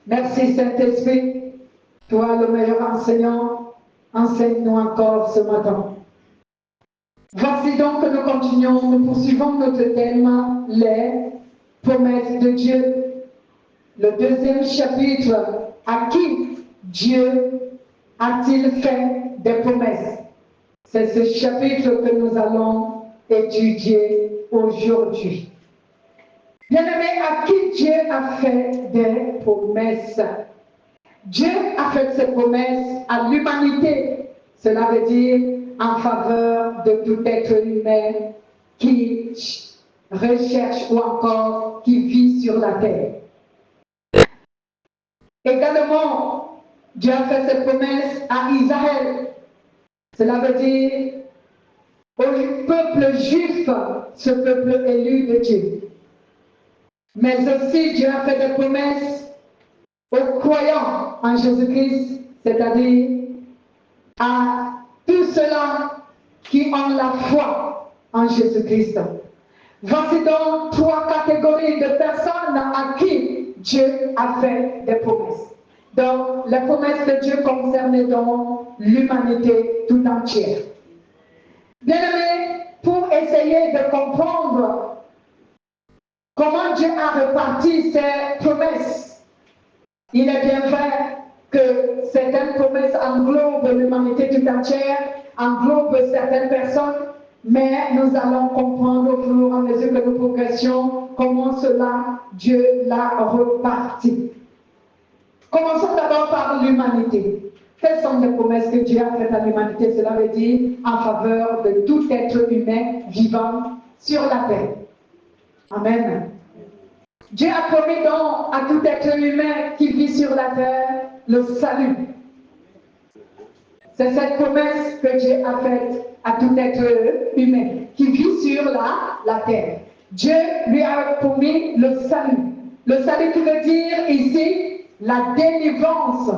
Merci Saint-Esprit, toi le meilleur enseignant, enseigne-nous encore ce matin. Voici donc que nous continuons, nous poursuivons notre thème, les promesses de Dieu. Le deuxième chapitre, à qui Dieu a-t-il fait des promesses? C'est ce chapitre que nous allons étudier aujourd'hui. Bien-aimés, à qui Dieu a fait des promesses? Dieu a fait ses promesses à l'humanité. Cela veut dire en faveur de tout être humain qui recherche ou encore qui vit sur la terre. Également, Dieu a fait ses promesses à Israël. Cela veut dire au peuple juif, ce peuple élu de Dieu. Mais aussi, Dieu a fait des promesses aux croyants en Jésus-Christ, c'est-à-dire à tous ceux-là qui ont la foi en Jésus-Christ. Voici donc trois catégories de personnes à qui Dieu a fait des promesses. Donc, les promesses de Dieu concernaient donc l'humanité tout entière. Bien-aimés, pour essayer de comprendre comment Dieu a réparti ses promesses, il est bien vrai que certaines promesses englobent l'humanité tout entière, englobent certaines personnes, mais nous allons comprendre au fur et à mesure que nous progressions comment cela, Dieu l'a reparti. Commençons d'abord par l'humanité. Quelles sont les promesses que Dieu a faites à l'humanité? Cela veut dire en faveur de tout être humain vivant sur la terre. Amen. Dieu a promis donc à tout être humain qui vit sur la terre le salut. C'est cette promesse que Dieu a faite à tout être humain qui vit sur la terre. Dieu lui a promis le salut. Le salut qui veut dire ici la délivrance.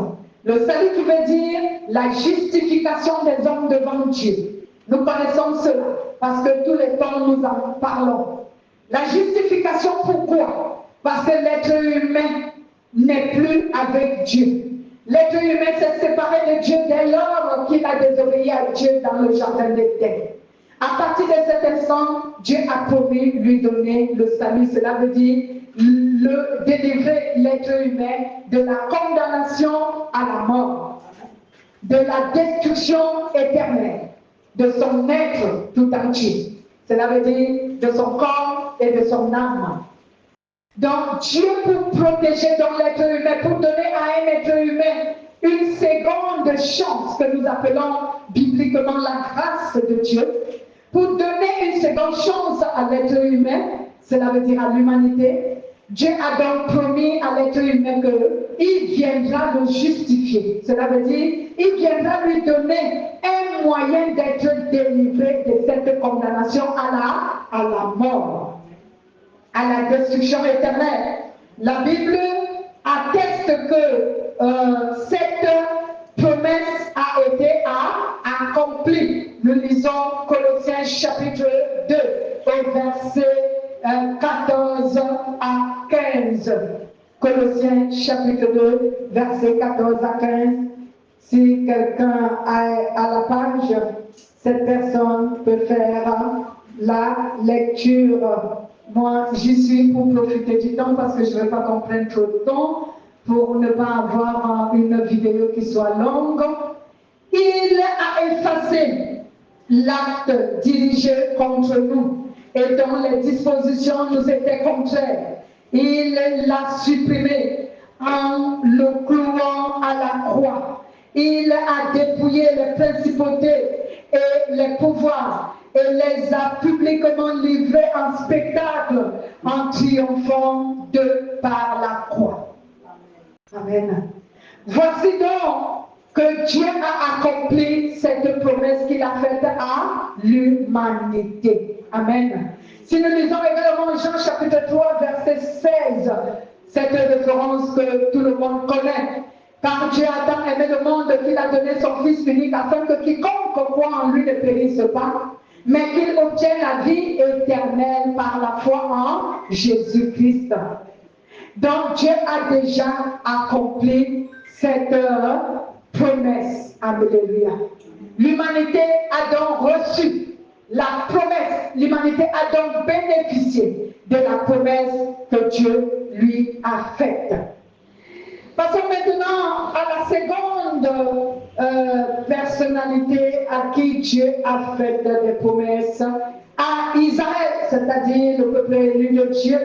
Le salut qui veut dire la justification des hommes devant Dieu. Nous connaissons cela parce que tous les temps nous en parlons. La justification, pourquoi? Parce que l'être humain n'est plus avec Dieu. L'être humain s'est séparé de Dieu dès lors qu'il a désobéi à Dieu dans le jardin d'Éden. À partir de cet instant, Dieu a promis lui donner le salut. Cela veut dire délivrer l'être humain de la condamnation à la mort, de la destruction éternelle, de son être tout entier. Cela veut dire de son corps et de son âme. Donc Dieu, pour protéger l'être humain, pour donner à un être humain une seconde chance que nous appelons bibliquement la grâce de Dieu, pour donner une seconde chance à l'être humain, cela veut dire à l'humanité, Dieu a donc promis à l'être humain qu'il viendra le justifier. Cela veut dire qu'il viendra lui donner un moyen d'être délivré de cette condamnation à la mort, à la destruction éternelle. La Bible atteste que cette promesse a été accomplie. Nous lisons Colossiens chapitre 2 au verset 14 à 15. Colossiens chapitre 2, verset 14 à 15. Si quelqu'un est à la page, cette personne peut faire la lecture. Moi, j'y suis pour profiter du temps parce que je ne veux pas qu'on prenne trop de temps pour ne pas avoir une vidéo qui soit longue. Il a effacé l'acte dirigé contre nous et dont les dispositions nous étaient contraires. Il l'a supprimé en le clouant à la croix. Il a dépouillé les principautés et les pouvoirs et les a publiquement livrés en spectacle en triomphant par la croix. Amen. Voici donc que Dieu a accompli cette promesse qu'il a faite à l'humanité. Amen. Si nous lisons également Jean chapitre 3, verset 16, cette référence que tout le monde connaît, car Dieu a tant aimé le monde qu'il a donné son Fils unique afin que quiconque croit en lui ne périsse pas, mais qu'il obtienne la vie éternelle par la foi en Jésus-Christ. Donc Dieu a déjà accompli cette promesse. Alléluia. L'humanité a donc reçu la promesse. L'humanité a donc bénéficié de la promesse que Dieu lui a faite. Passons maintenant à la seconde personnalité à qui Dieu a fait des promesses, à Israël, c'est-à-dire le peuple élu de Dieu.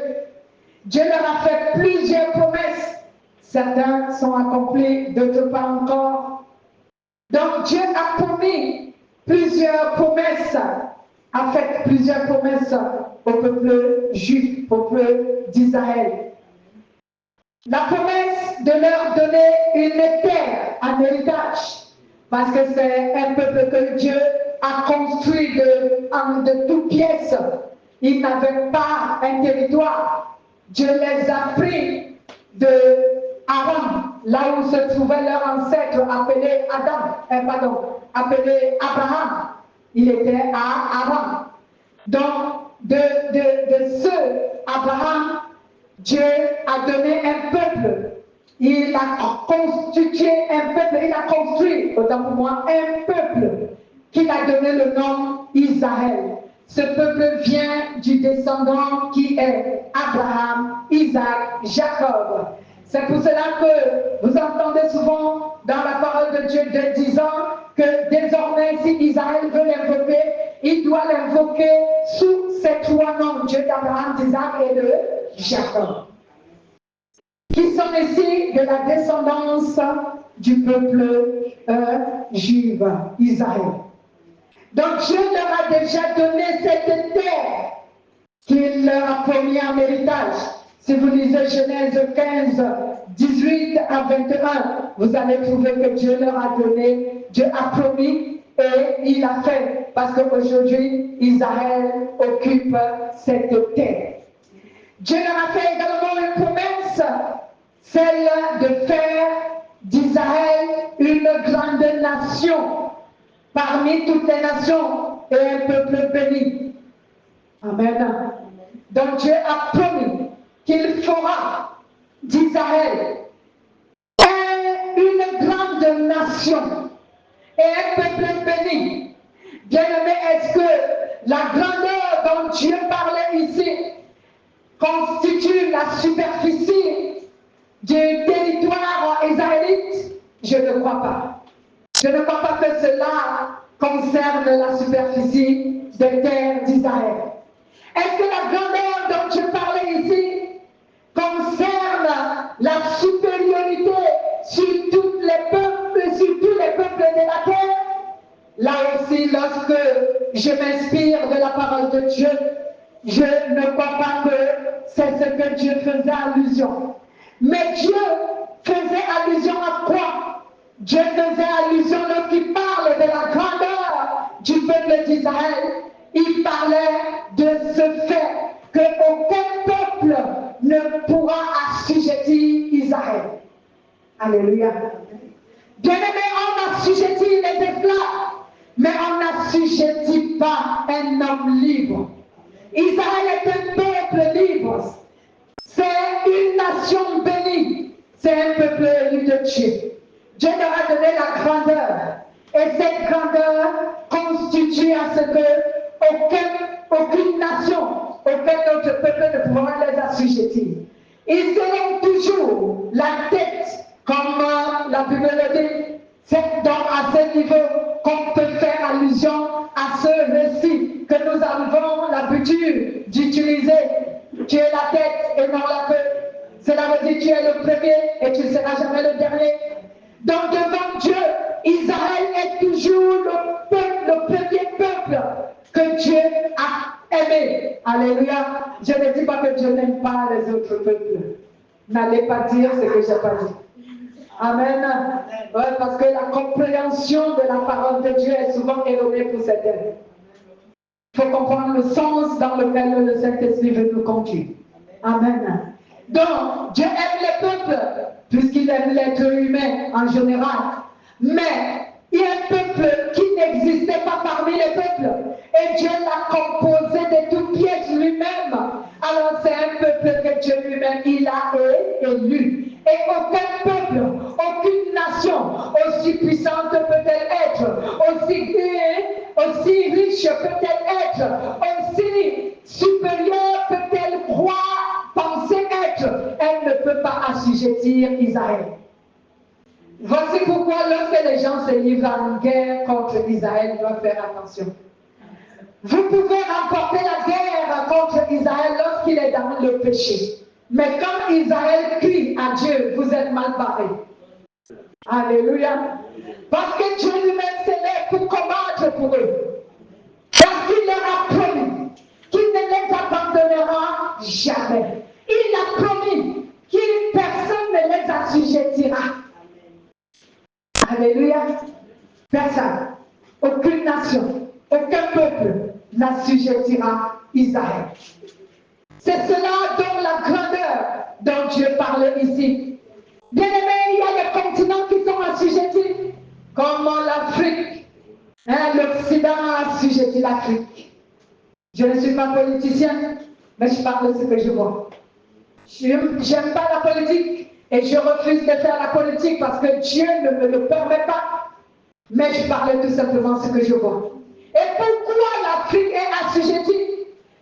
Dieu leur a fait plusieurs promesses. Certaines sont accomplies, d'autres pas encore. Donc Dieu a promis plusieurs promesses, a fait plusieurs promesses au peuple juif, au peuple d'Israël. La promesse de leur donner une terre en héritage, parce que c'est un peuple que Dieu a construit de toutes pièces. Ils n'avaient pas un territoire. Dieu les a pris de Aram, là où se trouvait leur ancêtre appelé appelé Abraham. Il était à Aram. Donc, de ce Abraham, Dieu a donné un peuple. Il a constitué un peuple, il a construit, autant pour moi, un peuple qu'il a donné le nom Israël. Ce peuple vient du descendant qui est Abraham, Isaac, Jacob. C'est pour cela que vous entendez souvent dans la parole de Dieu disant que désormais, si Israël veut l'invoquer, il doit l'invoquer sous ces trois noms, Dieu d'Abraham, d'Isaac et de Jacob, qui sont ici de la descendance du peuple juif, Israël. Donc Dieu leur a déjà donné cette terre qu'il leur a promis en héritage. Si vous lisez Genèse 15, 18 à 21, vous allez trouver que Dieu leur a donné, Dieu a promis et il a fait. Parce qu'aujourd'hui, Israël occupe cette terre. Dieu leur a fait également une promesse, celle de faire d'Israël une grande nation parmi toutes les nations et un peuple béni. Amen. Donc Dieu a promis qu'il fera d'Israël une grande nation et un peuple béni. Bien-aimé, est-ce que la grandeur dont Dieu parlait ici constitue la superficie du territoire israélite? Je ne crois pas. Je ne crois pas que cela concerne la superficie des terres d'Israël. Est-ce que la grandeur dont je parlais ici concerne la supériorité sur tous les peuples de la terre? Là aussi, lorsque je m'inspire de la parole de Dieu, je ne crois pas que c'est ce que Dieu faisait allusion. Mais Dieu faisait allusion à quoi? Dieu faisait allusion lorsqu'il parle de la grandeur du peuple d'Israël. Il parlait de ce fait qu'aucun peuple ne pourra assujettir Israël. Alléluia. Bien-aimé, on assujettit les esclaves, mais on n'assujettit pas un homme libre. Israël est un peuple libre. C'est une nation bénie. C'est un peuple élu de Dieu. Dieu leur a donné la grandeur. Et cette grandeur constitue à ce que aucune nation, aucun autre peuple ne pourra les assujettir. Ils seront toujours la tête, comme la Bible le dit. C'est donc à ce niveau qu'on peut faire allusion à ce récit que nous avons l'habitude d'utiliser. Tu es la tête et non la queue. Cela veut dire que tu es le premier et tu ne seras jamais le dernier. Donc devant Dieu, Israël est toujours le premier peuple que Dieu a aimé. Alléluia. Je ne dis pas que Dieu n'aime pas les autres peuples. N'allez pas dire ce que je n'ai pas dit. Amen. Ouais, parce que la compréhension de la parole de Dieu est souvent erronée pour certains. Il faut comprendre le sens dans lequel le Saint-Esprit veut nous conduire. Amen. Donc, Dieu aime les peuples, puisqu'il aime l'être humain en général. Mais il y a un peuple qui n'existait pas parmi les peuples. Et Dieu l'a composé de toutes pièces lui-même. Alors c'est un peuple que Dieu lui-même, il a assujettir Israël. Voici pourquoi lorsque les gens se livrent à une guerre contre Israël, ils doivent faire attention. Vous pouvez remporter la guerre contre Israël lorsqu'il est dans le péché. Mais quand Israël crie à Dieu, vous êtes mal barré. Alléluia. Parce que Dieu lui-même s'élève pour combattre pour eux. Parce qu'il leur a promis qu'il ne les abandonnera jamais. Il a promis que personne ne les assujettira. Alléluia. Personne, aucune nation, aucun peuple n'assujettira Israël. C'est cela dont la grandeur dont Dieu parle ici. Bien aimé, il y a des continents qui sont assujettis, comme l'Afrique. L'Occident a assujetti l'Afrique. Je ne suis pas politicien, mais je parle de ce que je vois. Je n'aime pas la politique et je refuse de faire la politique parce que Dieu ne me le permet pas. Mais je parle tout simplement de ce que je vois. Et pourquoi l'Afrique est assujettie?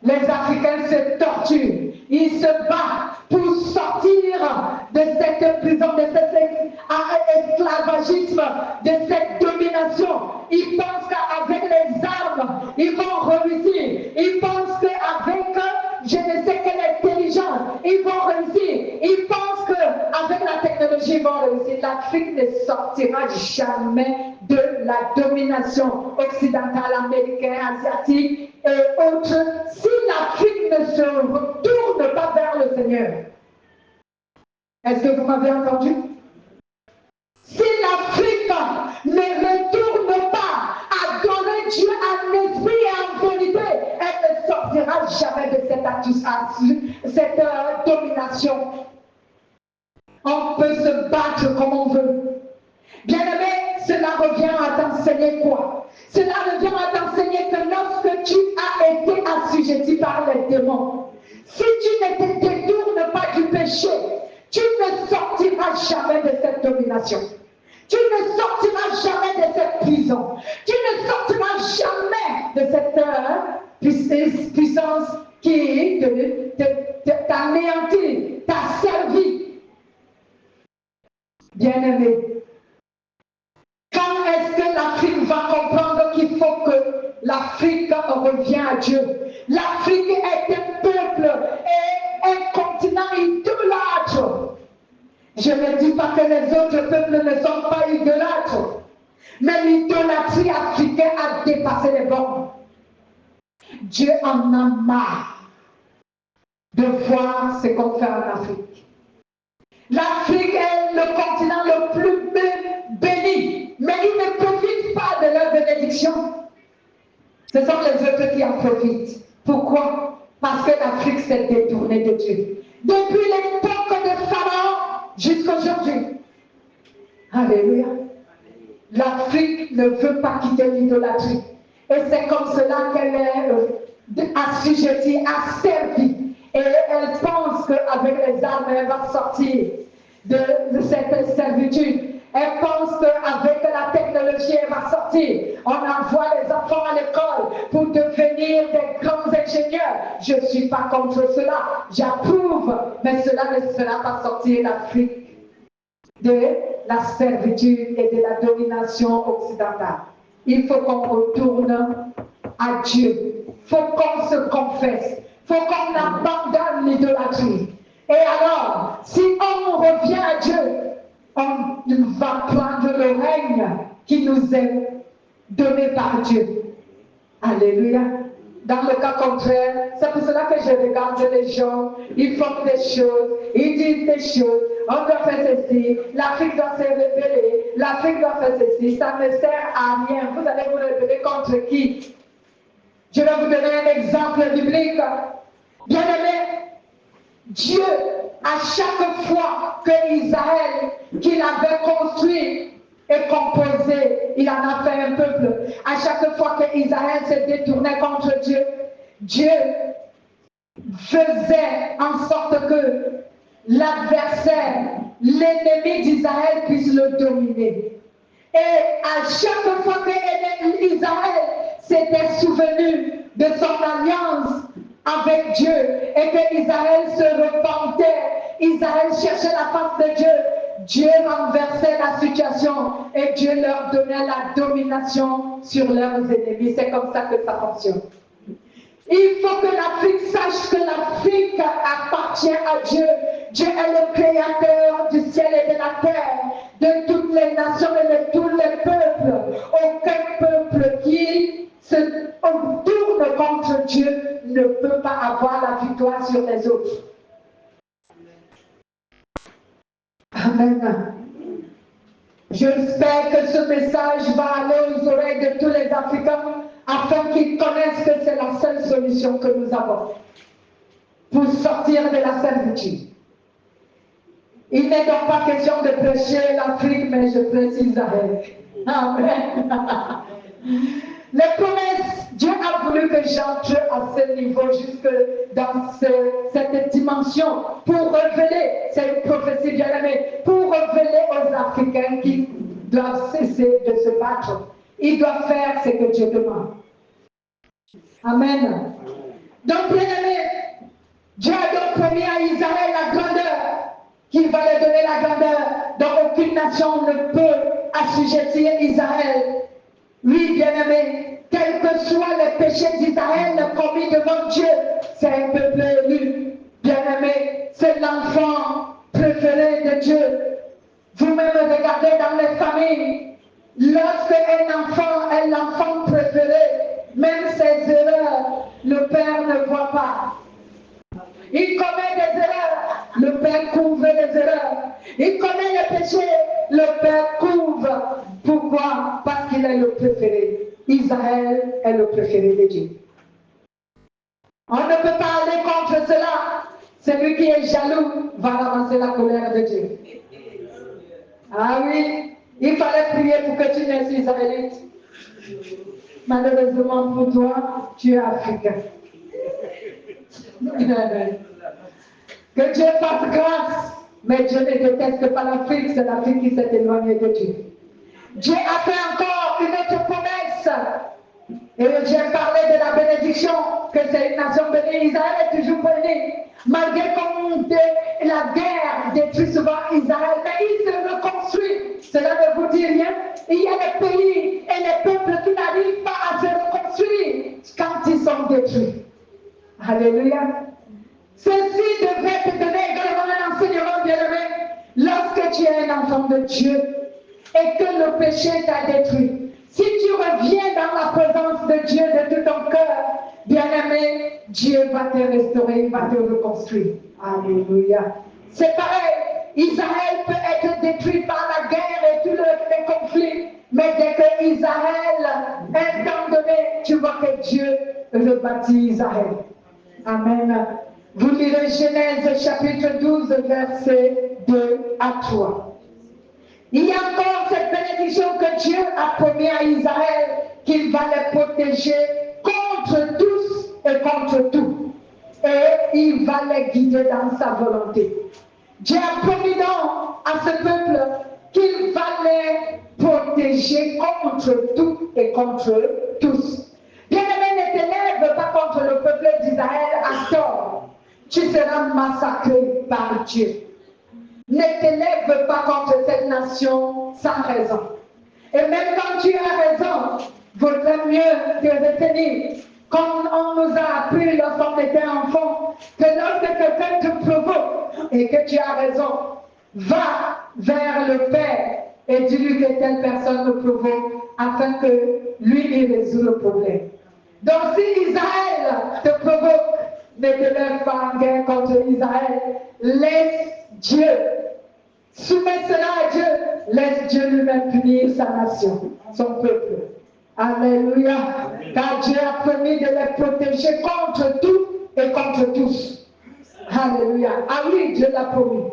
Les Africains se torturent, ils se battent pour sortir de cette prison, de cet esclavagisme, de cette domination. Ils pensent qu'avec les armes, ils vont réussir. Ils pensent qu'avec je ne sais quelle intelligence, ils vont réussir. Ils pensent qu'avec la technologie, ils vont réussir. L'Afrique ne sortira jamais de la domination occidentale, américaine, asiatique et autres, si l'Afrique ne se retourne pas vers le Seigneur. Est-ce que vous m'avez entendu? Si l'Afrique ne retourne pas adorer Dieu en esprit et en vérité, elle ne sortira jamais de cette domination. On peut se battre comme on veut. Bien aimé, cela revient à t'enseigner quoi? Cela revient à t'enseigner que lorsque tu as été assujetti par les démons, si tu ne te détournes pas du péché, tu ne sortiras jamais de cette domination. Tu ne sortiras jamais de cette prison. Tu ne sortiras jamais de cette puissance qui t'a anéanti, t'a servi. Bien aimé, quand est-ce que l'Afrique va comprendre qu'il faut que l'Afrique revienne à Dieu? L'Afrique est un peuple et un continent idolâtre. Je ne dis pas que les autres peuples ne sont pas idolâtres, mais l'idolâtrie africaine a dépassé les bornes. Dieu en a marre de voir ce qu'on fait en Afrique. L'Afrique est le continent le plus béni, mais ils ne profitent pas de leur bénédiction. Ce sont les autres qui en profitent. Pourquoi? Parce que l'Afrique s'est détournée de Dieu. Depuis l'époque de Pharaon jusqu'à aujourd'hui. Alléluia. L'Afrique ne veut pas quitter l'idolâtrie. Et c'est comme cela qu'elle est assujettie, asservie. Et elle pense qu'avec les armes, elle va sortir de cette servitude. Elle pense qu'avec la technologie, elle va sortir. On envoie les enfants à l'école pour devenir des grands ingénieurs. Je ne suis pas contre cela. J'approuve. Mais cela ne fera pas sortir l'Afrique de la servitude et de la domination occidentale. Il faut qu'on retourne à Dieu. Il faut qu'on se confesse. Il faut qu'on abandonne l'idolâtrie. Et alors, si on revient à Dieu, on va prendre le règne qui nous est donné par Dieu. Alléluia. Dans le cas contraire, c'est pour cela que je regarde les gens, ils font des choses, ils disent des choses, on doit faire ceci, l'Afrique doit se rebeller, l'Afrique doit faire ceci, ça ne sert à rien. Vous allez vous rebeller contre qui? Je vais vous donner un exemple biblique. Bien aimé, Dieu, à chaque fois que Israël, qu'il avait construit et composé, il en a fait un peuple. À chaque fois que Israël se détournait contre Dieu, Dieu faisait en sorte que l'adversaire, l'ennemi d'Israël puisse le dominer. Et à chaque fois que Israël s'était souvenu de son alliance avec Dieu et que Israël se repentait, Israël cherchait la face de Dieu, Dieu renversait la situation et Dieu leur donnait la domination sur leurs ennemis. C'est comme ça que ça fonctionne. Il faut que l'Afrique sache que l'Afrique appartient à Dieu. Dieu est le créateur du ciel et de la terre, de toutes les nations et de tous les peuples. Aucun peuple qui se tourne contre Dieu ne peut pas avoir la victoire sur les autres. Amen. J'espère que ce message va aller aux oreilles de tous les Africains afin qu'ils connaissent que c'est la seule solution que nous avons pour sortir de la servitude. Il n'est donc pas question de prêcher l'Afrique, mais je prêche Israël. Amen. Les promesses, Dieu a voulu que j'entre à ce niveau, jusque dans cette dimension, pour révéler, c'est une prophétie bien aimée, pour révéler aux Africains qu'ils doivent cesser de se battre. Ils doivent faire ce que Dieu demande. Amen. Donc, bien aimé, Dieu a donc promis à Israël la grandeur, qu'il va leur donner la grandeur, donc aucune nation ne peut assujettir Israël. Oui, bien-aimé, quels que soient les péchés d'Israël commis devant Dieu, c'est un peuple élu. Bien-aimé, c'est l'enfant préféré de Dieu. Vous-même regardez dans les familles, lorsque un enfant est l'enfant préféré, même ses erreurs, le père ne voit pas. Il commet des erreurs, le père couvre les erreurs. Il commet les péchés, le père couvre. Pourquoi? Parce qu'il est le préféré. Israël est le préféré de Dieu. On ne peut pas aller contre cela. Celui qui est jaloux va ramasser la colère de Dieu. Ah oui, il fallait prier pour que tu naisses israélite. Malheureusement pour toi, tu es africain. Que Dieu fasse grâce, mais Dieu ne déteste pas l'Afrique, c'est l'Afrique qui s'est éloignée de Dieu. Dieu a fait encore une autre promesse. Et Dieu parlait de la bénédiction, que c'est une nation bénie. Israël est toujours béni. Malgré que la guerre détruit souvent Israël, mais il se reconstruit. Cela ne vous dit rien. Il y a des pays et des peuples qui n'arrivent pas à se reconstruire quand ils sont détruits. Alléluia. Ceci devrait te donner également un enseignement bien-aimé. Lorsque tu es un enfant de Dieu et que le péché t'a détruit, si tu reviens dans la présence de Dieu de tout ton cœur, bien-aimé, Dieu va te restaurer, il va te reconstruire. Alléluia. C'est pareil, Israël peut être détruit par la guerre et tous les conflits, mais dès que Israël, un temps donné, tu vois que Dieu rebâtit Israël. Amen. Vous lirez Genèse chapitre 12, versets 2 à 3. Il y a encore cette bénédiction que Dieu a promis à Israël, qu'il va les protéger contre tous et contre tout. Et il va les guider dans sa volonté. Dieu a promis donc à ce peuple qu'il va les protéger contre tout et contre tous. Bien-aimé, ne t'élève pas contre le peuple d'Israël à tort. Tu seras massacré par Dieu. Ne t'élève pas contre cette nation sans raison. Et même quand tu as raison, vaudrait mieux te retenir. Comme on nous a appris lorsqu'on était enfant, que lorsque quelqu'un te provoque et que tu as raison, va vers le Père et dis-lui que telle personne me provoque afin que lui il résout le problème. Donc si Israël te provoque, ne te lève pas en guerre contre Israël. Laisse Dieu. Soumets cela à Dieu. Laisse Dieu lui-même punir sa nation, son peuple. Alléluia. Car Dieu a promis de les protéger contre tout et contre tous. Alléluia. Ah oui, Dieu l'a promis.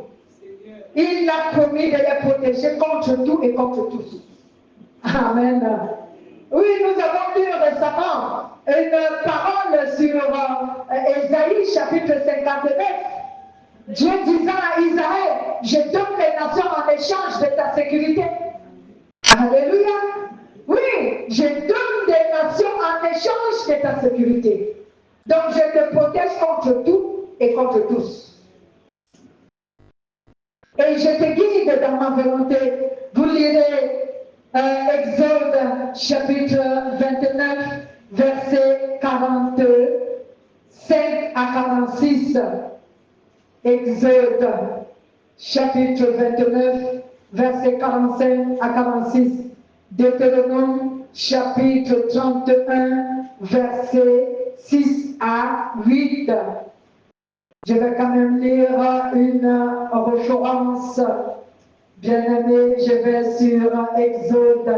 Il a promis de les protéger contre tout et contre tous. Amen. Oui, nous avons lu récemment une parole sur Ésaïe chapitre 59. Dieu disant à Israël, je donne les nations en échange de ta sécurité. Alléluia. Oui, je donne des nations en échange de ta sécurité. Donc je te protège contre tout et contre tous. et je te guide dans ma volonté. Vous lirez Exode chapitre 29, versets 45 à 46. Exode chapitre 29, versets 45 à 46. Deutéronome chapitre 31, versets 6 à 8. Je vais quand même lire une référence. Bien-aimé, je vais sur Exode.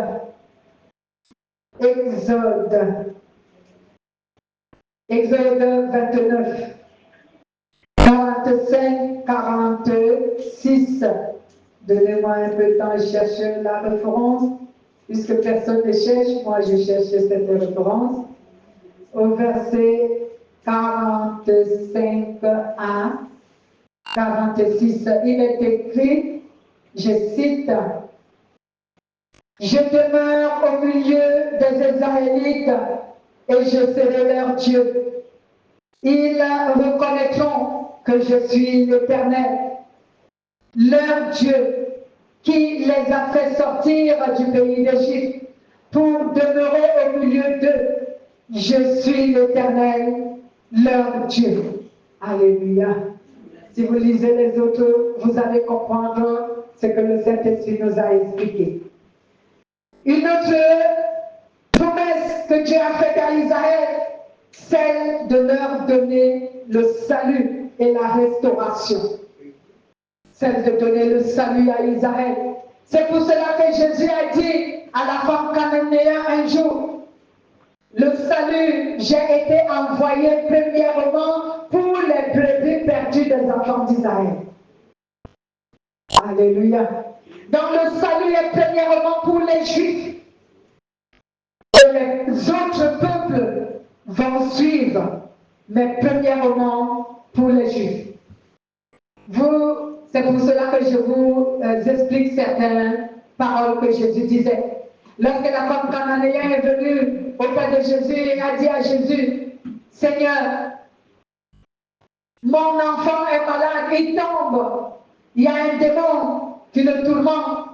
Exode 29. 45, 46. Donnez-moi un peu de temps, je cherche la référence. Puisque personne ne cherche, moi je cherche cette référence. Au verset 45 à 46, il est écrit, je cite, « Je demeure au milieu des Israélites et je serai leur Dieu. Ils reconnaîtront que je suis l'Éternel, leur Dieu, qui les a fait sortir du pays d'Égypte pour demeurer au milieu d'eux. Je suis l'Éternel, leur Dieu. » Alléluia. Si vous lisez les autres, vous allez comprendre ce que le Saint-Esprit nous a expliqué. Une autre promesse que Dieu a faite à Israël, celle de leur donner le salut et la restauration. Celle de donner le salut à Israël. C'est pour cela que Jésus a dit à la femme cananéenne un jour, le salut, j'ai été envoyé premièrement pour les brebis perdues des enfants d'Israël. Alléluia. Donc le salut est premièrement pour les Juifs. Et les autres peuples vont suivre, mais premièrement pour les Juifs. C'est pour cela que je vous explique certaines paroles que Jésus disait. Lorsque la femme cananéenne est venue auprès de Jésus et a dit à Jésus, « Seigneur, mon enfant est malade, il tombe, il y a un démon qui le tourmente.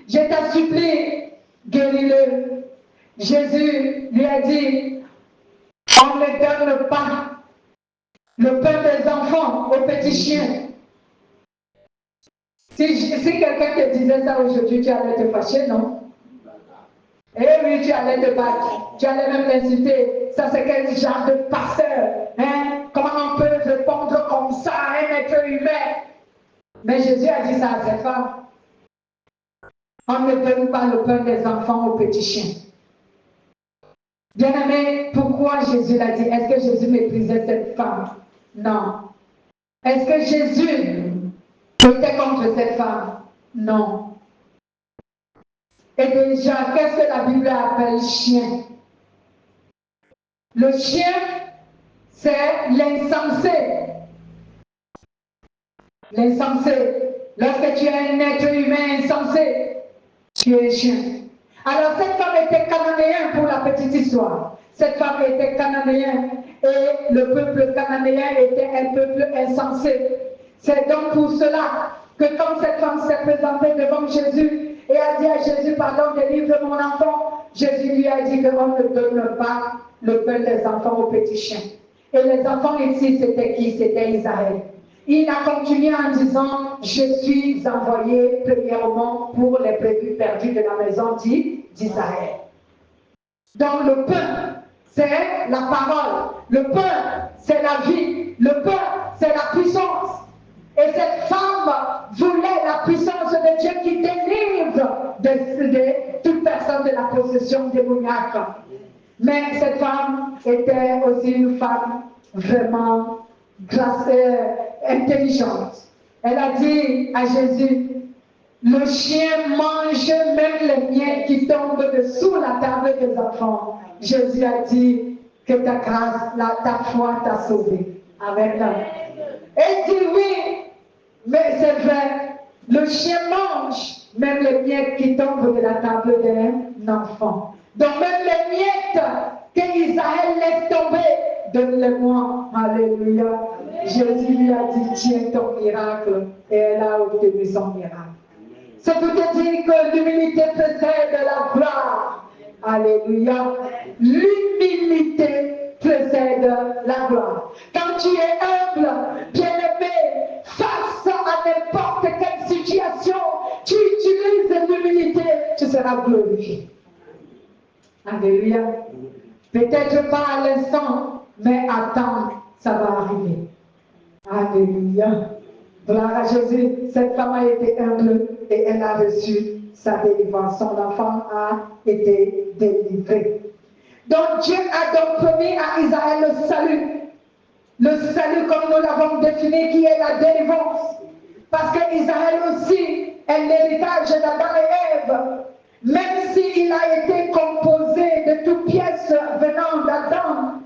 Je t'en supplie, guéris-le. » Jésus lui a dit, « On ne donne pas le pain des enfants aux petits chiens. » Si quelqu'un te disait ça aujourd'hui, tu allais te fâcher, non? Eh oui, tu allais te battre. Tu allais même l'insulter. Ça, c'est quel genre de pasteur? Hein? Comment on peut répondre comme ça à un être humain? Mais Jésus a dit ça à cette femme. On ne donne pas le pain des enfants aux petits chiens. Bien-aimé, pourquoi Jésus l'a dit? Est-ce que Jésus méprisait cette femme? Non. Est-ce que Jésus était contre cette femme? Non. Et déjà, qu'est-ce que la Bible appelle chien? Le chien, c'est l'insensé. L'insensé. Lorsque tu es un être humain insensé, tu es un chien. Alors cette femme était cananéenne pour la petite histoire. Cette femme était cananéenne et le peuple cananéen était un peuple insensé. C'est donc pour cela que quand cette femme s'est présentée devant Jésus et a dit à Jésus, pardon, délivre mon enfant, Jésus lui a dit qu'on ne donne pas le pain des enfants aux petits chiens. Et les enfants ici, c'était qui? C'était Israël. Il a continué en disant, je suis envoyé premièrement pour les brebis perdues de la maison d'Israël. Donc le pain, c'est la parole. Le pain, c'est la vie. Le pain, c'est la puissance. Et cette femme voulait la puissance de Dieu qui délivre de toute personne de la possession démoniaque. Mais cette femme était aussi une femme vraiment intelligente. Elle a dit à Jésus, le chien mange même les miettes qui tombent dessous la table des enfants. Jésus a dit que ta grâce, ta foi t'a sauvé. Amen. Elle dit oui, mais c'est vrai, le chien mange même les miettes qui tombent de la table d'un enfant. Donc même les miettes que Israël laisse tomber, donne-les-moi. Alléluia. Jésus lui a dit, tiens ton miracle, et elle a obtenu son miracle. C'est pour te dire que l'humilité précède la gloire. Alléluia. L'humilité précède la gloire. Quand tu es humble, bien-aimé, face à n'importe quelle situation, tu utilises l'humilité, tu seras glorifié. Alléluia. Peut-être pas à l'instant, mais attends, ça va arriver. Alléluia. Gloire à Jésus. Cette femme a été humble et elle a reçu sa délivrance. Son enfant a été délivré. Donc Dieu a donc promis à Israël le salut. Le salut comme nous l'avons défini qui est la délivrance. Parce que Israël aussi est l'héritage d'Adam et Ève. Même s'il a été composé de toutes pièces venant d'Adam,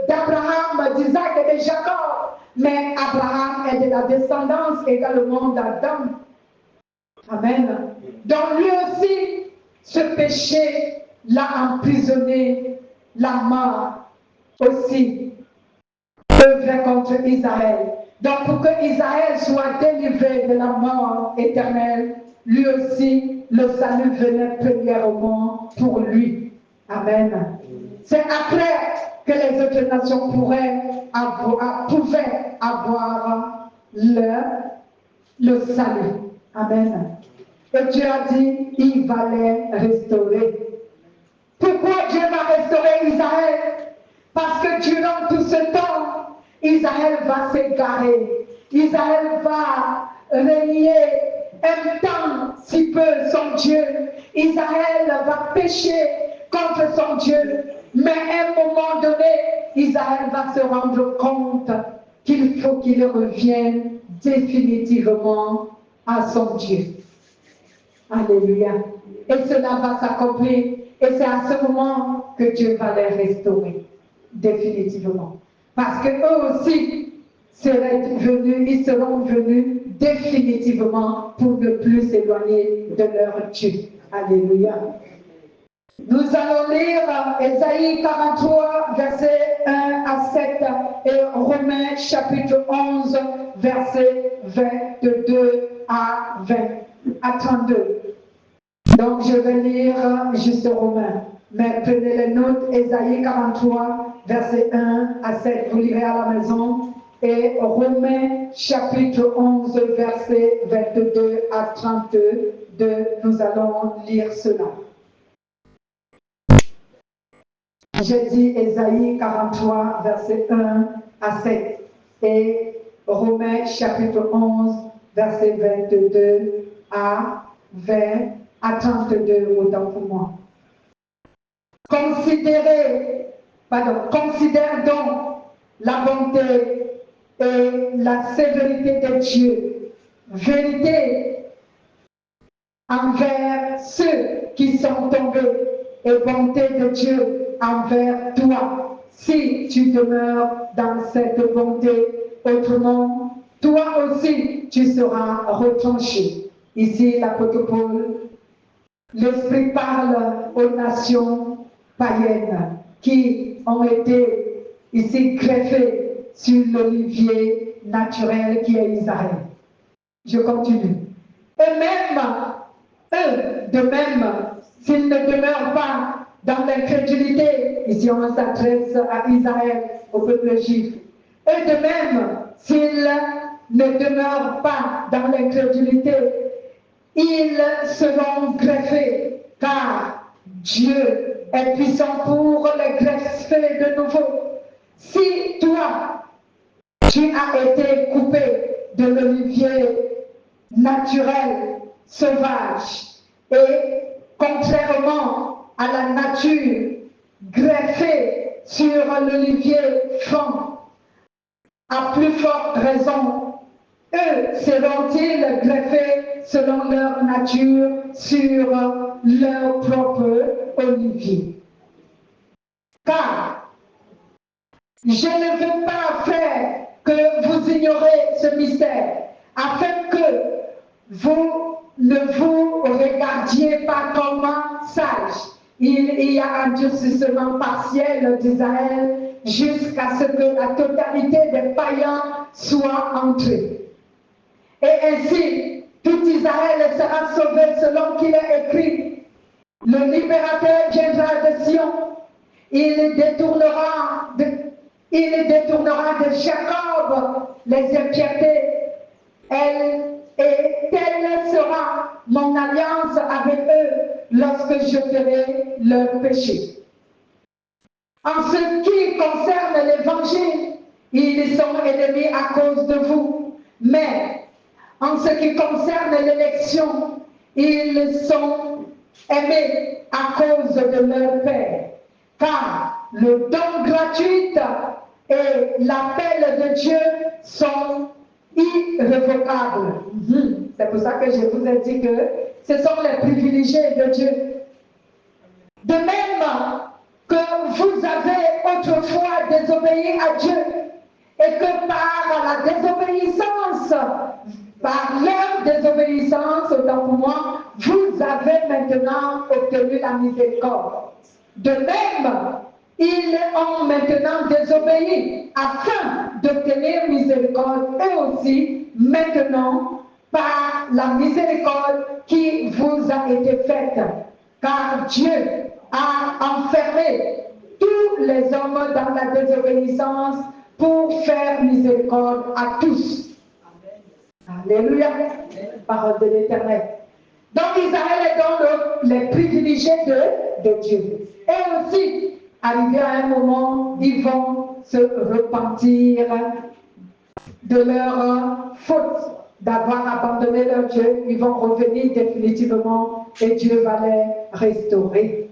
d'Abraham, d'Isaac et de Jacob, mais Abraham est de la descendance également d'Adam. Amen. Donc lui aussi, ce péché l'a emprisonné, la mort aussi œuvrait contre Israël. Donc pour que Israël soit délivré de la mort éternelle, lui aussi, le salut venait premièrement pour lui. Amen. C'est après que les autres nations pouvaient avoir le salut. Amen. Et Dieu a dit, il va les restaurer. Pourquoi Dieu va restaurer Israël? Parce que durant tout ce temps, Israël va s'égarer. Israël va renier un temps si peu son Dieu. Israël va pécher contre son Dieu. Mais à un moment donné, Israël va se rendre compte qu'il faut qu'il revienne définitivement à son Dieu. Alléluia. Et cela va s'accomplir. Et c'est à ce moment que Dieu va les restaurer définitivement. Parce qu'eux aussi ils seront venus définitivement pour ne plus s'éloigner de leur Dieu. Alléluia. Nous allons lire Ésaïe 43, versets 1 à 7 et Romains chapitre 11, versets 22 à 32. Donc je vais lire juste Romains. Mais prenez les notes, Ésaïe 43, versets 1 à 7. Vous lirez à la maison. Et Romains chapitre 11, versets 22 à 32. Nous allons lire cela. J'ai dit Ésaïe 43, versets 1 à 7 et Romains chapitre 11, versets 22 à 32, autant pour moi. Considère donc la bonté et la sévérité de Dieu, vérité envers ceux qui sont tombés et bonté de Dieu envers toi, si tu demeures dans cette bonté, autrement, toi aussi, tu seras retranché. Ici, l'apôtre Paul, l'Esprit parle aux nations païennes qui ont été ici greffées sur l'olivier naturel qui est Israël. Je continue. Et même, eux, de même, s'ils ne demeurent pas dans l'incrédulité, ici on s'adresse à Israël, au peuple juif, et de même, s'ils ne demeurent pas dans l'incrédulité, ils seront greffés, car Dieu est puissant pour les greffer de nouveau. Si toi, tu as été coupé de l'olivier naturel, sauvage, et contrairement à la nature, greffé sur l'olivier franc, à plus forte raison, eux seront-ils greffés selon leur nature sur leur propre olivier. Car je ne veux pas faire que vous ignorez ce mystère, afin que vous ne vous regardiez pas comme sages. Il y a un durcissement partiel d'Israël jusqu'à ce que la totalité des païens soit entrée. Et ainsi, tout Israël sera sauvé selon qu'il est écrit. Le libérateur viendra de Sion. Il détournera de Jacob les impiétés. Et telle sera mon alliance avec eux lorsque je ferai leur péché. En ce qui concerne l'évangile, ils sont ennemis à cause de vous. Mais en ce qui concerne l'élection, ils sont aimés à cause de leur Père. Car le don gratuit et l'appel de Dieu sont irrévocables. C'est pour ça que je vous ai dit que ce sont les privilégiés de Dieu. De même que vous avez autrefois désobéi à Dieu et que par la désobéissance, par leur désobéissance, autant pour moi, vous avez maintenant obtenu la miséricorde. De même, ils ont maintenant désobéi afin d'obtenir miséricorde et aussi maintenant par la miséricorde qui vous a été faite. Car Dieu a enfermé tous les hommes dans la désobéissance pour faire miséricorde à tous. Alléluia. Parole de l'Éternel. Donc Israël est donc les privilégiés de Dieu. Et aussi, arrivé à un moment, ils vont se repentir de leur faute d'avoir abandonné leur Dieu. Ils vont revenir définitivement et Dieu va les restaurer.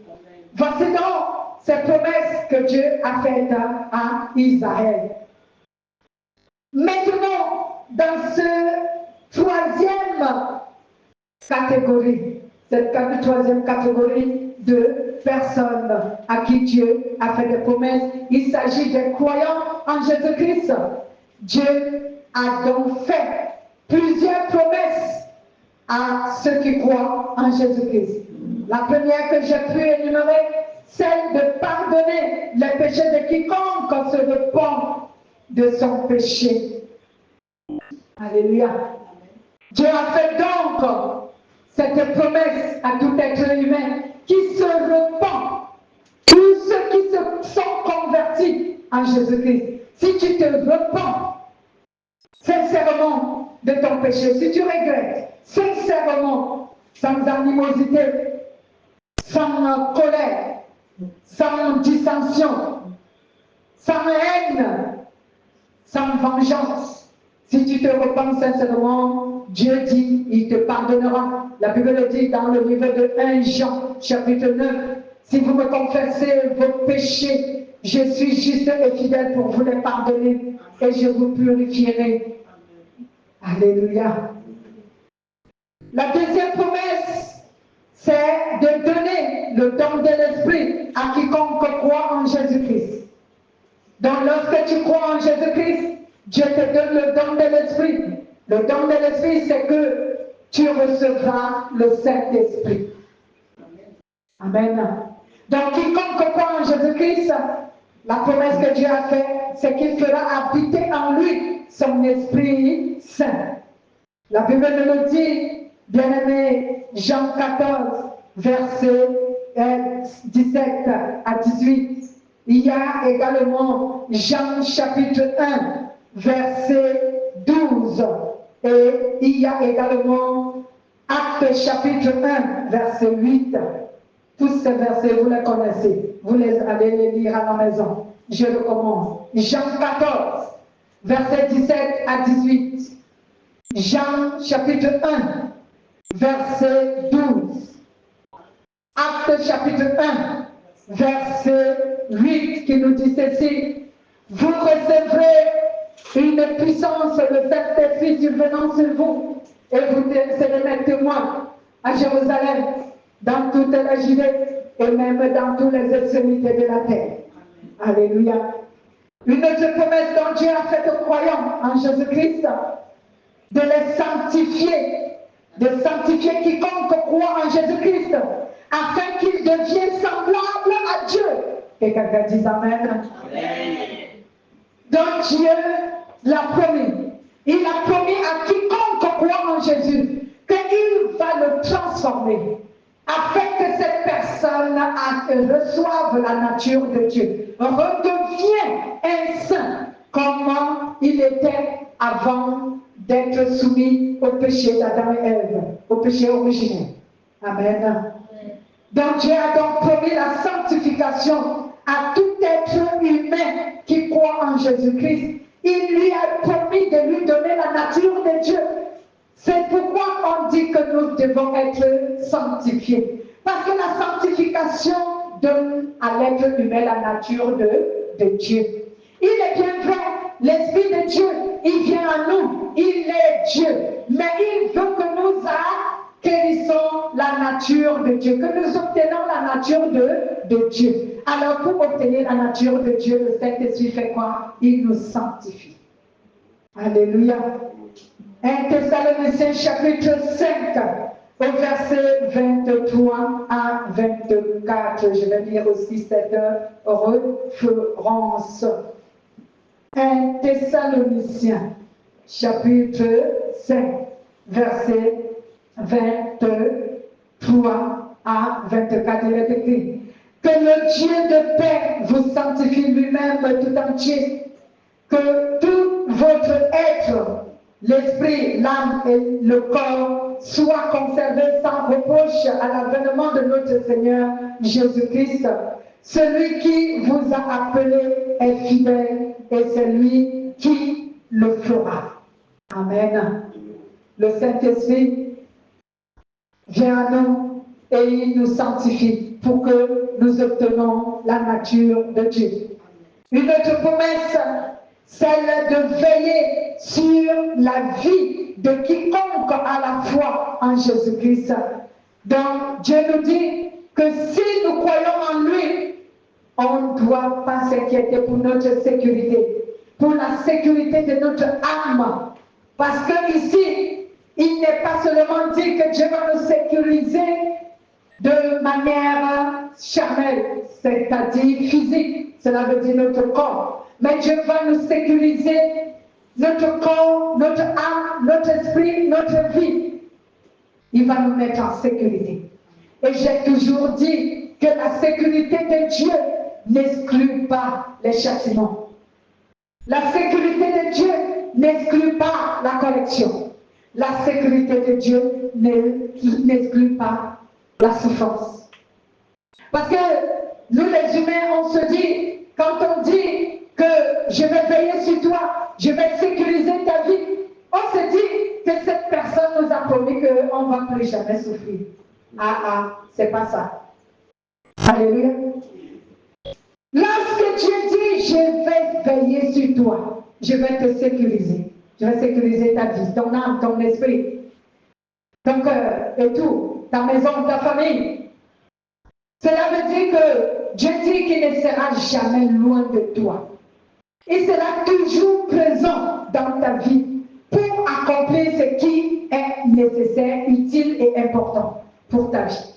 Voici donc ces promesses que Dieu a faites à Israël. Maintenant, dans ce troisième catégorie, cette troisième catégorie de personnes à qui Dieu a fait des promesses, il s'agit des croyants en Jésus-Christ. Dieu a donc fait plusieurs promesses à ceux qui croient en Jésus-Christ. La première que j'ai pu énumérer, celle de pardonner les péchés de quiconque se repent de son péché. Alléluia. Dieu a fait donc cette promesse à tout être humain qui se repent, tous ceux qui se sont convertis en Jésus-Christ. Si tu te repens sincèrement de ton péché, si tu regrettes sincèrement, sans animosité, sans colère, sans dissension, sans haine, sans vengeance, si tu te repens sincèrement, Dieu dit, il te pardonnera. La Bible le dit dans le livre de 1 Jean, chapitre 9. Si vous me confessez vos péchés, je suis juste et fidèle pour vous les pardonner et je vous purifierai. Alléluia. La deuxième promesse, c'est de donner le don de l'Esprit à quiconque croit en Jésus-Christ. Donc lorsque tu crois en Jésus-Christ, Dieu te donne le don de l'Esprit. Le don de l'Esprit, c'est que tu recevras le Saint-Esprit. Amen. Donc quiconque croit en Jésus-Christ, la promesse que Dieu a faite, c'est qu'il fera habiter en lui son Esprit Saint. La Bible nous le dit, bien-aimé, Jean 14, versets 17 à 18. Il y a également Jean chapitre 1, verset 12. Et il y a également Actes chapitre 1, verset 8. Tous ces versets, vous les connaissez. Vous allez les lire à la maison. Je recommence. Jean 14, verset 17 à 18. Jean chapitre 1, verset 12. Actes chapitre 1, verset 8 qui nous dit ceci. Vous recevrez une puissance de Saint-Esprit survenant sur vous et vous serez mes témoins à Jérusalem, dans toute la Judée et même dans toutes les extrémités de la terre. Alléluia. Une autre promesse dont Dieu a faite aux croyants en Jésus-Christ, de les sanctifier, de sanctifier quiconque croit en Jésus-Christ, afin qu'il devienne semblable à Dieu. Et quelqu'un dit Amen. Amen. Donc Dieu l'a promis. Il a promis à quiconque croit en Jésus qu'il va le transformer afin que cette personne reçoive la nature de Dieu, redevienne un saint comme il était avant d'être soumis au péché d'Adam et Ève, au péché originel. Amen. Donc Dieu a donc promis la sanctification à tout être humain qui croit en Jésus-Christ. Il lui a promis de lui donner la nature de Dieu. C'est pourquoi on dit que nous devons être sanctifiés. Parce que la sanctification donne à l'être humain la nature de Dieu. Il est bien vrai, l'Esprit de Dieu, il vient à nous, il est Dieu. Mais il veut que nous acquérissons la nature de Dieu, que nous obtenons la nature de Dieu. Alors pour obtenir la nature de Dieu, le Saint-Esprit fait quoi? Il nous sanctifie. Alléluia. 1 Thessaloniciens chapitre 5, au verset 23 à 24. Je vais lire aussi cette référence. 1 Thessaloniciens chapitre 5, verset 23 à 24. Il est écrit: que le Dieu de paix vous sanctifie lui-même tout entier, que tout votre être, l'esprit, l'âme et le corps soient conservés sans reproche à l'avènement de notre Seigneur Jésus-Christ. Celui qui vous a appelé est fidèle et c'est lui qui le fera. Amen. Le Saint-Esprit vient à nous et il nous sanctifie pour que nous obtenions la nature de Dieu. Une autre promesse, celle de veiller sur la vie de quiconque a la foi en Jésus-Christ. Donc Dieu nous dit que si nous croyons en lui, on ne doit pas s'inquiéter pour notre sécurité, pour la sécurité de notre âme. Parce que ici, il n'est pas seulement dit que Dieu va nous sécuriser de manière charnelle, c'est-à-dire physique, cela veut dire notre corps. Mais Dieu va nous sécuriser notre corps, notre âme, notre esprit, notre vie. Il va nous mettre en sécurité. Et j'ai toujours dit que la sécurité de Dieu n'exclut pas les châtiments. La sécurité de Dieu n'exclut pas la correction. La sécurité de Dieu n'exclut pas la souffrance. Parce que nous les humains, on se dit, quand on dit que je vais veiller sur toi, je vais sécuriser ta vie, on se dit que cette personne nous a promis qu'on ne va plus jamais souffrir. C'est pas ça. Alléluia. Lorsque Dieu dit, je vais veiller sur toi, je vais te sécuriser. Je vais sécuriser ta vie, ton âme, ton esprit, ton cœur et tout, ta maison, ta famille. Cela veut dire que Dieu dit qu'il ne sera jamais loin de toi. Il sera toujours présent dans ta vie pour accomplir ce qui est nécessaire, utile et important pour ta vie.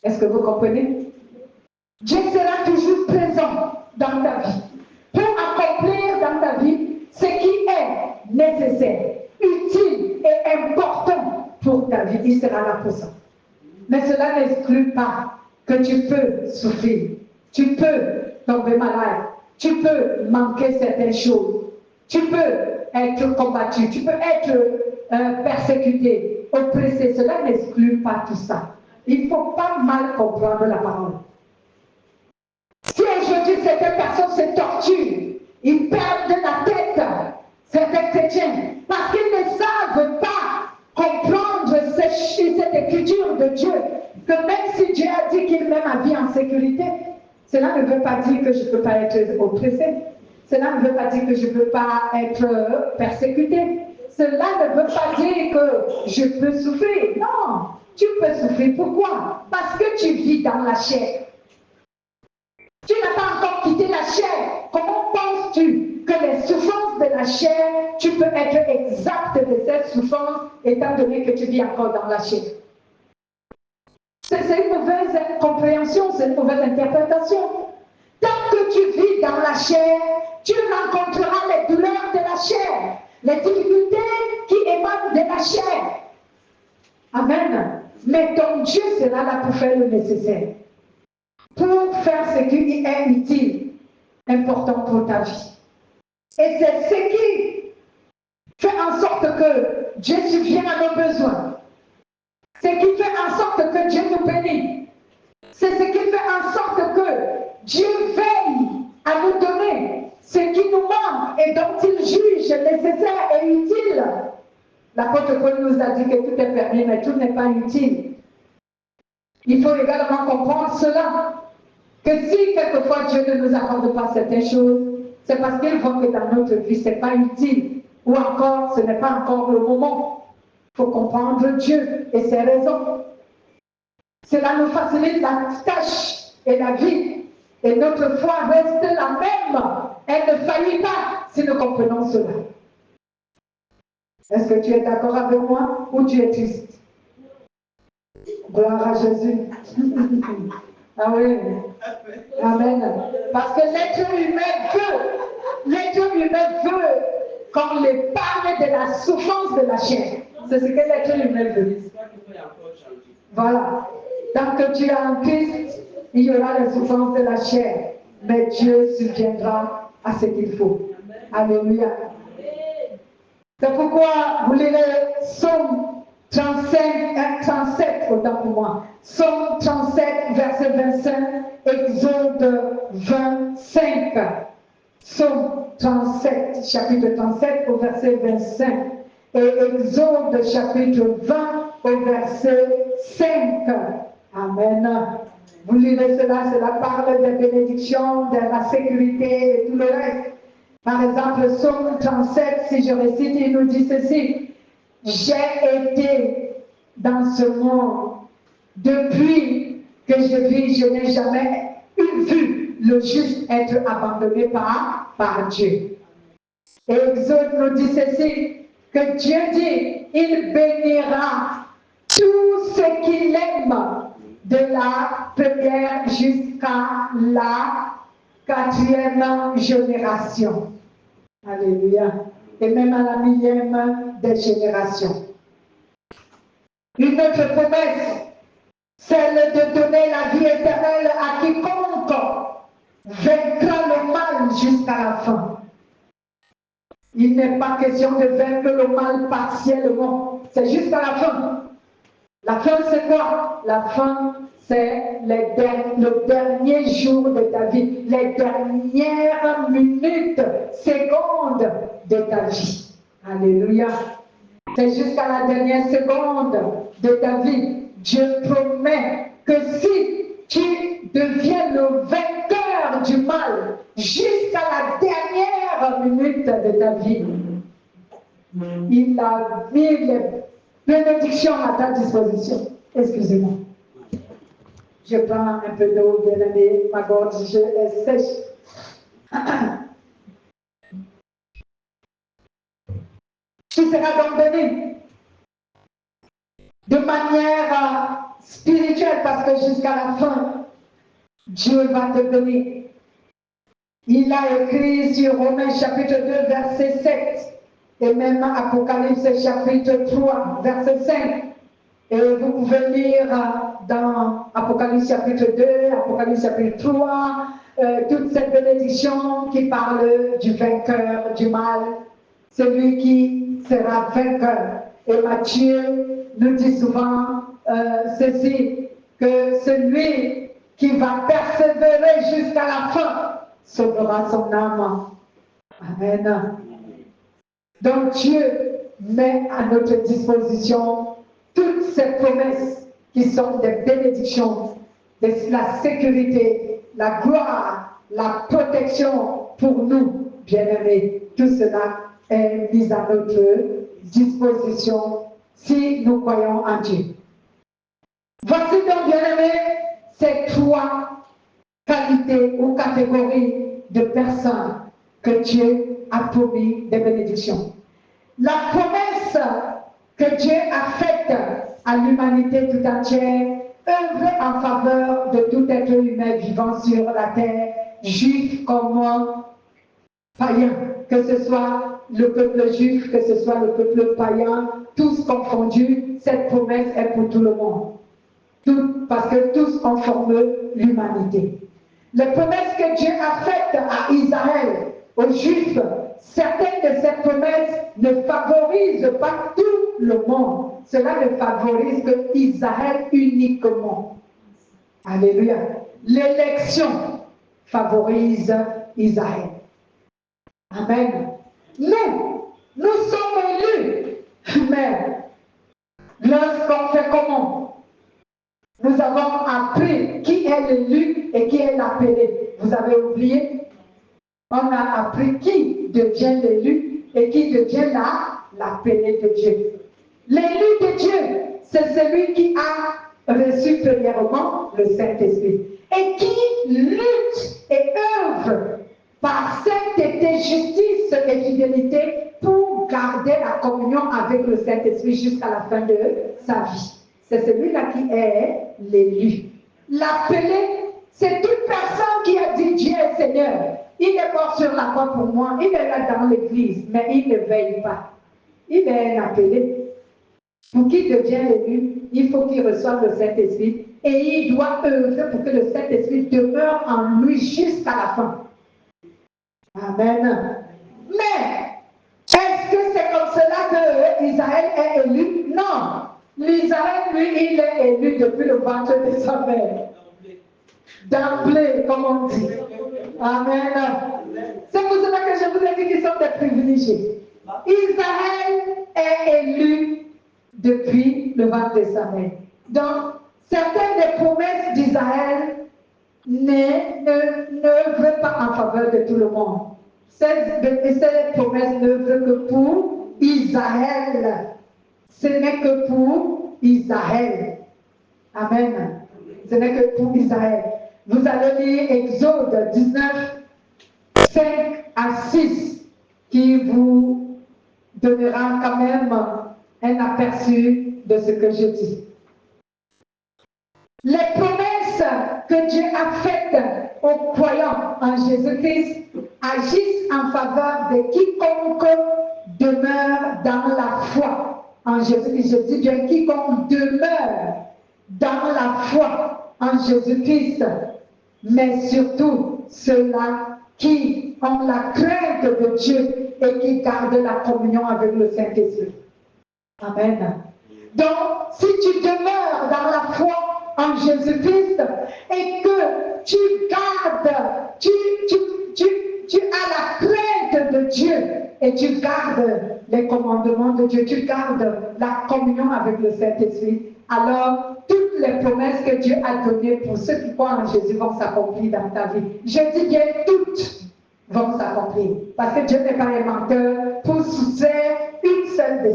Est-ce que vous comprenez? Dieu sera toujours présent dans ta vie pour accomplir dans ta vie ce qui est nécessaire, utile et important pour ta vie. Il sera là pour ça. Mais cela n'exclut pas que tu peux souffrir, tu peux tomber malade, tu peux manquer certaines choses, tu peux être combattu, tu peux être persécuté, oppressé. Cela n'exclut pas tout ça. Il ne faut pas mal comprendre la parole. Si aujourd'hui certaines personnes se torturent, ils perdent la tête, certains chrétiens, parce qu'ils ne savent pas comprendre cette écriture de Dieu, que même si Dieu a dit qu'il met ma vie en sécurité, cela ne veut pas dire que je ne peux pas être oppressé. Cela ne veut pas dire que je ne peux pas être persécuté. Cela ne veut pas dire que je peux souffrir. Non, tu peux souffrir. Pourquoi? Parce que tu vis dans la chair. Tu n'as pas encore quitté la chair. Comment penses-tu que les souffrances de la chair, tu peux être exact de cette souffrance étant donné que tu vis encore dans la chair? C'est une mauvaise compréhension, c'est une mauvaise interprétation. Tant que tu vis dans la chair, tu rencontreras les douleurs de la chair, les difficultés qui émanent de la chair. Amen. Mais ton Dieu sera là pour faire le nécessaire, pour faire ce qui est utile, important pour ta vie. Et c'est ce qui fait en sorte que Dieu subvienne à nos besoins. C'est ce qui fait en sorte que Dieu nous bénit. C'est ce qui fait en sorte que Dieu veille à nous donner ce qui nous manque et dont il juge nécessaire et utile. L'apôtre Paul nous a dit que tout est permis, mais tout n'est pas utile. Il faut également comprendre cela, que si quelquefois Dieu ne nous accorde pas certaines choses, c'est parce qu'il voit que dans notre vie, ce n'est pas utile, ou encore, ce n'est pas encore le moment. Il faut comprendre Dieu et ses raisons. Cela nous facilite la tâche et la vie, et notre foi reste la même. Elle ne faillit pas si nous comprenons cela. Est-ce que tu es d'accord avec moi ou tu es triste? Gloire à Jésus. Ah oui. Amen. Parce que l'être humain veut qu'on lui parle de la souffrance de la chair. C'est ce que l'être humain veut. Voilà. Tant que tu es en Christ, il y aura les souffrances de la chair. Mais Dieu subviendra à ce qu'il faut. Alléluia. C'est pourquoi vous lirez Psaume 37, autant pour moi. Psaume 37, verset 25, Exode 25. Psaume 37, chapitre 37, au verset 25. Et Exode, chapitre 20, au verset 5. Amen. Vous lirez cela parle des bénédictions, de la sécurité et tout le reste. Par exemple, Psaume 37, si je récite, il nous dit ceci. J'ai été dans ce monde. Depuis que je vis, je n'ai jamais vu le juste être abandonné par Dieu. Et Exode nous dit ceci, que Dieu dit, il bénira tout ce qu'il aime, de la première jusqu'à la 4e génération. Alléluia. Et même à la 1000e des générations. Une autre promesse, celle de donner la vie éternelle à quiconque vaincra le mal jusqu'à la fin. Il n'est pas question de vaincre le mal partiellement, c'est jusqu'à la fin. La fin, c'est quoi? La fin, c'est le dernier jour de ta vie, les dernières minutes, secondes de ta vie. Alléluia. C'est jusqu'à la dernière seconde de ta vie. Dieu promet que si tu deviens le vainqueur du mal jusqu'à la dernière minute de ta vie, il a mis les bénédictions à ta disposition. Excusez-moi. Je prends un peu d'eau, bien aimé, ma gorge est sèche. Tu seras donc béni de manière spirituelle, parce que jusqu'à la fin, Dieu va te bénir. Il a écrit sur Romains chapitre 2, verset 7, et même Apocalypse chapitre 3, verset 5. Et vous pouvez lire dans Apocalypse chapitre 2, Apocalypse chapitre 3, toute cette bénédiction qui parle du vainqueur du mal, celui qui sera vainqueur. Et Matthieu nous dit souvent ceci, que celui qui va persévérer jusqu'à la fin sauvera son âme. Amen. Donc Dieu met à notre disposition toutes ces promesses qui sont des bénédictions, la sécurité, la gloire, la protection pour nous, bien-aimés. Tout cela est mis à notre disposition si nous croyons en Dieu. Voici donc, bien-aimés, ces 3 qualités ou catégories de personnes que Dieu a promis des bénédictions. La promesse que Dieu a faite à l'humanité tout entière, œuvre en faveur de tout être humain vivant sur la terre juifs comme païens, que ce soit le peuple juif, que ce soit le peuple païen, tous confondus, cette promesse est pour tout le monde. Parce que tous en forment l'humanité. Les promesses que Dieu a faites à Israël, aux Juifs, certaines de ces promesses ne favorisent pas tout le monde. Cela ne favorise que Israël uniquement. Alléluia. L'élection favorise Israël. Amen. Nous sommes élus. Mais lorsqu'on fait comment? Nous avons appris qui est l'élu et qui est l'appelé. Vous avez oublié? On a appris qui devient l'élu et qui devient l'appelé de Dieu. L'élu de Dieu, c'est celui qui a reçu premièrement le Saint-Esprit et qui lutte et œuvre par sainteté, justice et fidélité pour garder la communion avec le Saint-Esprit jusqu'à la fin de sa vie. C'est celui-là qui est l'élu. L'appelé, c'est toute personne qui a dit Dieu est Seigneur. Il est mort sur la croix pour moi, il est là dans l'église, mais il ne veille pas. Il est un appelé. Pour qu'il devienne l'élu, il faut qu'il reçoive le Saint-Esprit et il doit œuvrer pour que le Saint-Esprit demeure en lui jusqu'à la fin. Amen. Mais, est-ce que c'est comme cela que Israël est élu? Non. L'Israël, lui, il est élu depuis le ventre de sa mère. D'emblée, comme on dit. Amen. C'est pour cela que je vous ai dit qu'ils sont des privilégiés. Israël est élu depuis le ventre de sa mère. Donc, certaines des promesses d'Israël n'œuvrent pas en faveur de tout le monde. Ces promesses n'œuvrent que pour Israël. Ce n'est que pour Israël. Amen. Ce n'est que pour Israël. Vous allez lire Exode 19, 5 à 6, qui vous donnera quand même un aperçu de ce que je dis. Les promesses que Dieu a faites aux croyants en Jésus-Christ agissent en faveur de quiconque demeure dans la foi. En Jésus-Christ, je dis bien quiconque demeure dans la foi en Jésus-Christ, mais surtout ceux-là qui ont la crainte de Dieu et qui gardent la communion avec le Saint-Esprit. Amen. Donc, si tu demeures dans la foi en Jésus-Christ et que tu gardes, tu as la crainte de Dieu et tu gardes les commandements de Dieu, tu gardes la communion avec le Saint-Esprit, alors toutes les promesses que Dieu a données pour ceux qui croient en Jésus vont s'accomplir dans ta vie. Je dis bien toutes vont s'accomplir. Parce que Dieu n'est pas un menteur pour soustraire une seule de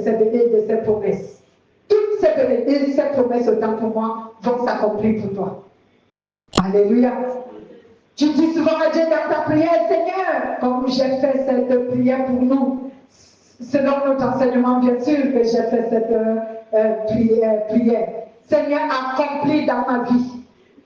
ses promesses. Toutes ces promesses autant pour moi vont s'accomplir pour toi. Alléluia. Tu dis souvent à Dieu dans ta prière, Seigneur, comme j'ai fait cette prière pour nous, selon notre enseignement, bien sûr que j'ai fait cette prière. Seigneur, accomplis dans ma vie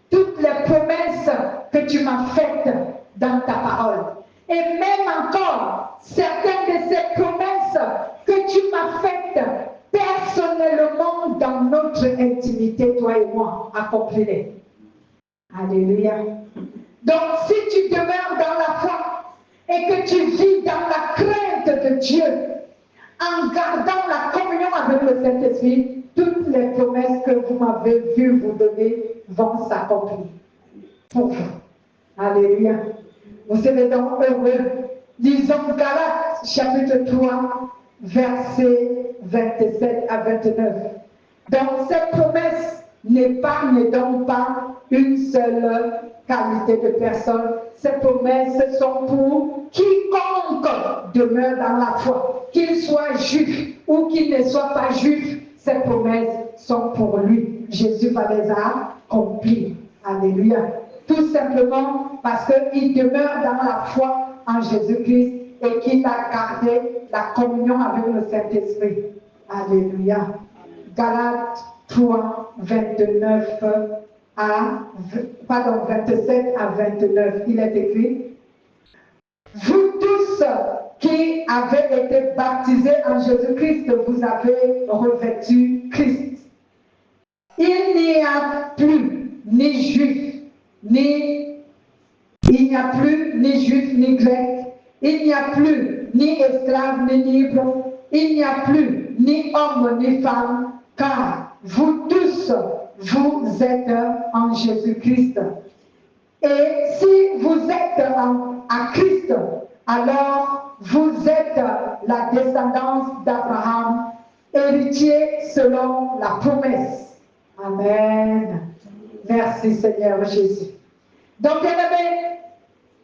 toutes les promesses que tu m'as faites dans ta parole. Et même encore, certaines de ces promesses que tu m'as faites personnellement dans notre intimité, toi et moi, accomplis-les. Alléluia. Donc, si tu demeures dans la foi et que tu vis dans la crainte de Dieu, en gardant la communion avec le Saint-Esprit, toutes les promesses que vous m'avez vu vous donner vont s'accomplir pour vous. Alléluia. Vous serez donc heureux. Lisons Galates, chapitre 3, versets 27 à 29. Donc, cette promesse n'épargne donc pas une seule qualité de personne. Ces promesses sont pour quiconque demeure dans la foi, qu'il soit juif ou qu'il ne soit pas juif. Ces promesses sont pour lui. Jésus va les accomplir. Alléluia. Tout simplement parce qu'il demeure dans la foi en Jésus-Christ et qu'il a gardé la communion avec le 29 à 27 à 29, il est écrit, vous tous qui avez été baptisés en Jésus-Christ, vous avez revêtu Christ. Il n'y a plus ni juif, ni grec, il n'y a plus ni esclave, ni libre, il n'y a plus ni homme, ni femme, car vous tous, vous êtes en Jésus-Christ. Et si vous êtes à Christ, alors vous êtes la descendance d'Abraham, héritier selon la promesse. Amen. Merci Seigneur Jésus. Donc, bien-aimé,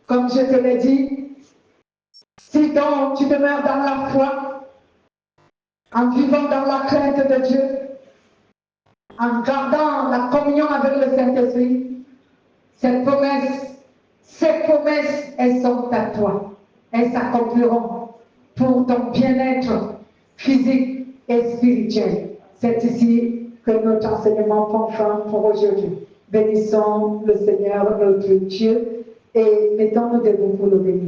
comme je te l'ai dit, si donc tu demeures dans la foi, en vivant dans la crainte de Dieu, en gardant la communion avec le Saint-Esprit, ces promesses, elles sont à toi. Elles s'accompliront pour ton bien-être physique et spirituel. C'est ici que notre enseignement prend fin pour aujourd'hui. Bénissons le Seigneur, notre Dieu, et mettons-nous debout pour le bénir.